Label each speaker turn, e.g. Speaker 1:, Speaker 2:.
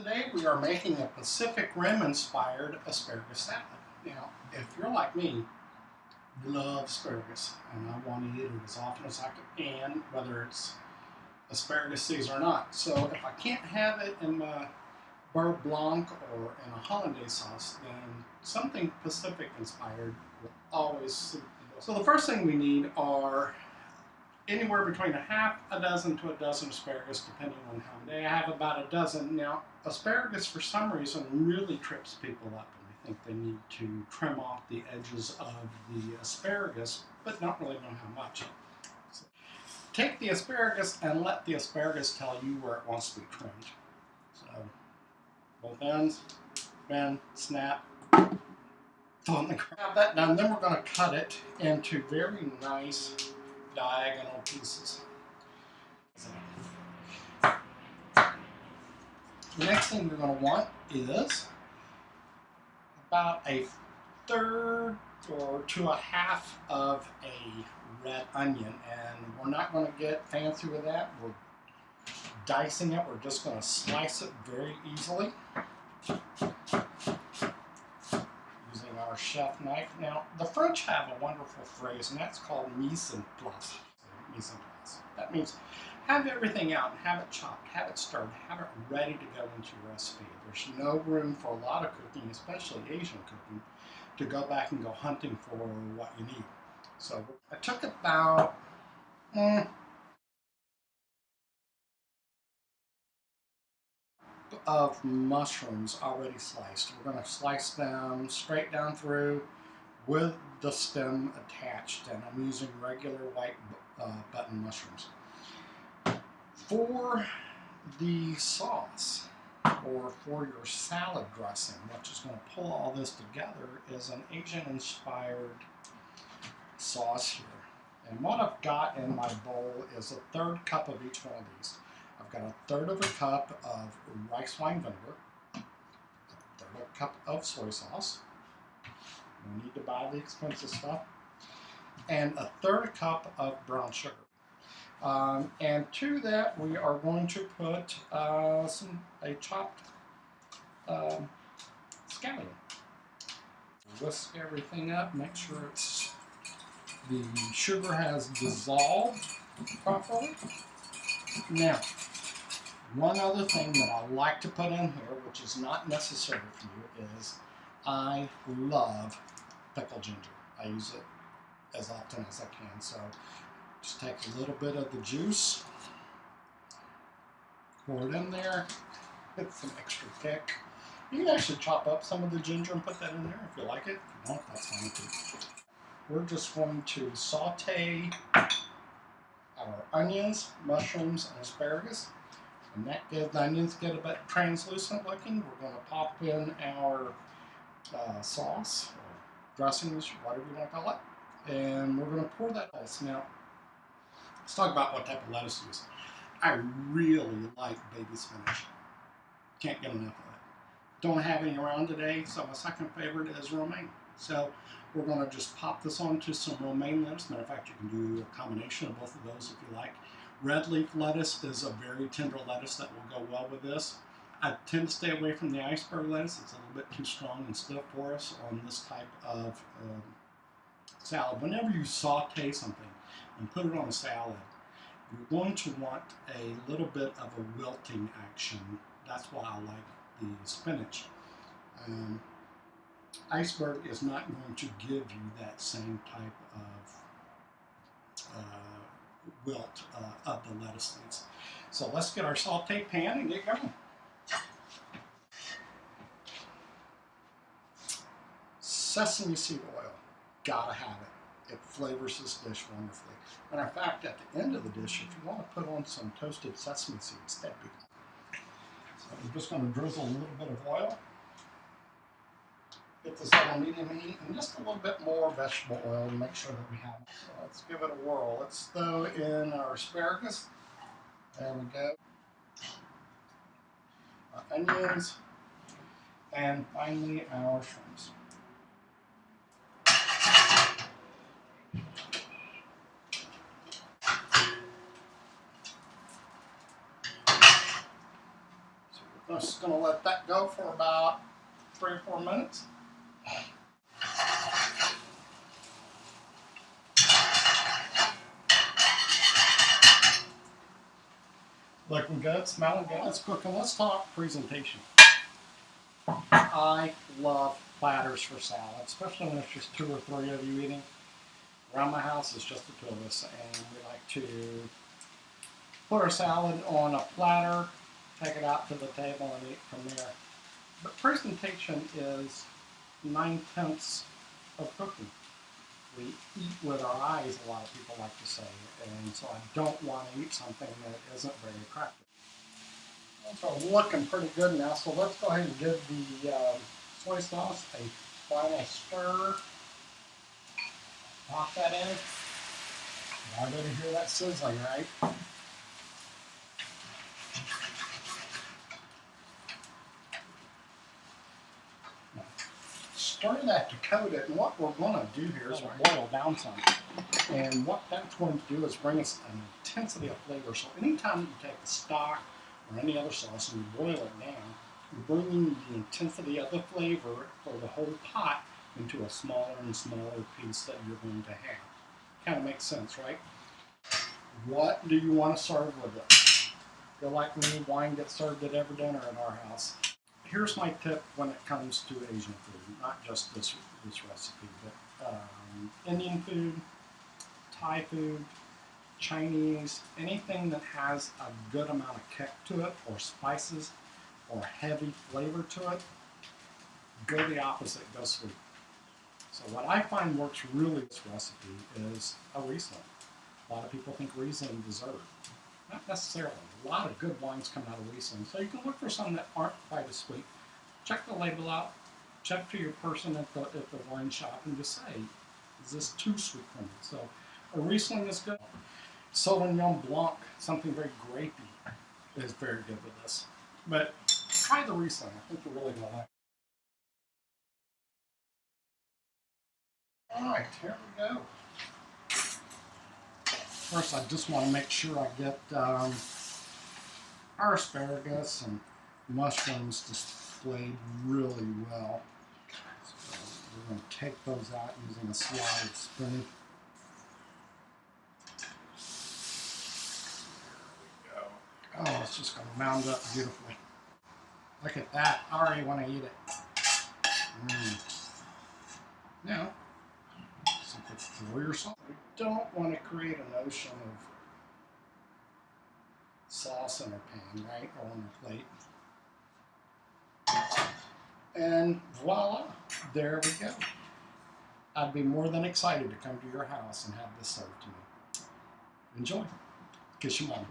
Speaker 1: Today we are making a Pacific Rim inspired asparagus salad. Now, if you're like me, you love asparagus and I want to eat it as often as I can, whether it's asparagus season or not. So if I can't have it in my beurre blanc or in a hollandaise sauce, then something Pacific inspired will always suit me. So the first thing we need are anywhere between a half a dozen to a dozen asparagus, depending on how many. I have about a dozen. Now, asparagus for some reason really trips people up, and I think they need to trim off the edges of the asparagus, but don't really know how much. So, take the asparagus and let the asparagus tell you where it wants to be trimmed. So, both ends, bend, snap, throw in the ground. Have that done, then we're going to cut it into very nice diagonal pieces. The next thing we're going to want is about a third or to a half of a red onion, and we're not going to get fancy with that. We're dicing it. We're just going to slice it very easily using our chef knife. Now, the French have a wonderful phrase, and that's called mise en place. Mise en place. That means have everything out and have it chopped, have it stirred, have it ready to go into your recipe. There's no room for a lot of cooking, especially Asian cooking, to go back and go hunting for what you need. So I took about of mushrooms already sliced. We're going to slice them straight down through with the stem attached, and I'm using regular white button mushrooms. For the sauce, or for your salad dressing, which is going to pull all this together, is an Asian-inspired sauce here. And what I've got in my bowl is a third cup of each one of these. I've got a third of a cup of rice wine vinegar, a third of a cup of soy sauce. No need to buy the expensive stuff. And a third cup of brown sugar. And to that, we are going to put a chopped scallion. Whisk everything up, make sure the sugar has dissolved properly. Now, one other thing that I like to put in here, which is not necessary for you, is I love pickled ginger. I use it as often as I can. So just take a little bit of the juice, pour it in there, get some extra kick. You can actually chop up some of the ginger and put that in there if you like it. If you don't, that's fine too. We're just going to saute our onions, mushrooms, and asparagus. And that gives the onions get a bit translucent looking. We're going to pop in our sauce, or dressings, whatever you want to call it. And we're going to pour that ice. Now, let's talk about what type of lettuce to use. I really like baby spinach. Can't get enough of it. Don't have any around today, so my second favorite is romaine. So we're going to just pop this onto some romaine lettuce. Matter of fact, you can do a combination of both of those if you like. Red leaf lettuce is a very tender lettuce that will go well with this. I tend to stay away from the iceberg lettuce. It's a little bit too strong and stiff for us on this type of salad. Whenever you saute something and put it on a salad, you're going to want a little bit of a wilting action. That's why I like the spinach. Iceberg is not going to give you that same type of wilt of the lettuce leaves. So let's get our saute pan and get going. Sesame seed oil, gotta have it. It flavors this dish wonderfully. Matter of fact, at the end of the dish, if you want to put on some toasted sesame seeds, that'd be good. So I'm just going to drizzle a little bit of oil. Get this on medium heat, and just a little bit more vegetable oil to make sure that we have it. So let's give it a whirl. Let's throw in our asparagus. There we go. Our onions, and finally our shrimps. So we're going to going to let that go for about 3 or 4 minutes. Looking good, smelling good. Let's cook and let's talk presentation. I love platters for salad, especially when it's just 2 or 3 of you eating. Around my house, it's just the 2 of us, and we like to put our salad on a platter, take it out to the table, and eat from there. But presentation is 9/10 of cooking. We eat with our eyes, a lot of people like to say, and so I don't want to eat something that isn't very attractive. So looking pretty good now, so let's go ahead and give the soy sauce a final stir. Pop that in. I better hear that sizzling, right? Stir that to coat it, and what we're going to do here is boil down some. And what that's going to do is bring us an intensity of flavor. So anytime you take the stock or any other sauce and you boil it down, you're bringing the intensity of the flavor for the whole pot into a smaller and smaller piece that you're going to have. Kind of makes sense, right? What do you want to serve with it? If you're like me, wine gets served at every dinner at our house. Here's my tip when it comes to Asian food, not just this recipe, but Indian food, Thai food, Chinese, anything that has a good amount of kick to it, or spices, or heavy flavor to it, go the opposite, go sweet. So what I find works really with this recipe is a Riesling. A lot of people think Riesling dessert. Not necessarily. A lot of good wines come out of Riesling. So you can look for some that aren't quite as sweet. Check the label out. Check to your person at the wine shop and just say, is this too sweet for me? So a Riesling is good. Sauvignon Blanc, something very grapey, is very good with this. But try the Riesling. I think you're really going to like it. All right, here we go. First, I just want to make sure I get our asparagus and mushrooms displayed really well. So we're going to take those out using a slotted spoon. There we go. Oh, it's just going to mound up beautifully. Look at that. I already want to eat it. Now, for yourself. We don't want to create an ocean of sauce in our pan, right, or on our plate. And voila, there we go. I'd be more than excited to come to your house and have this served to me. Enjoy. Kiss your mom.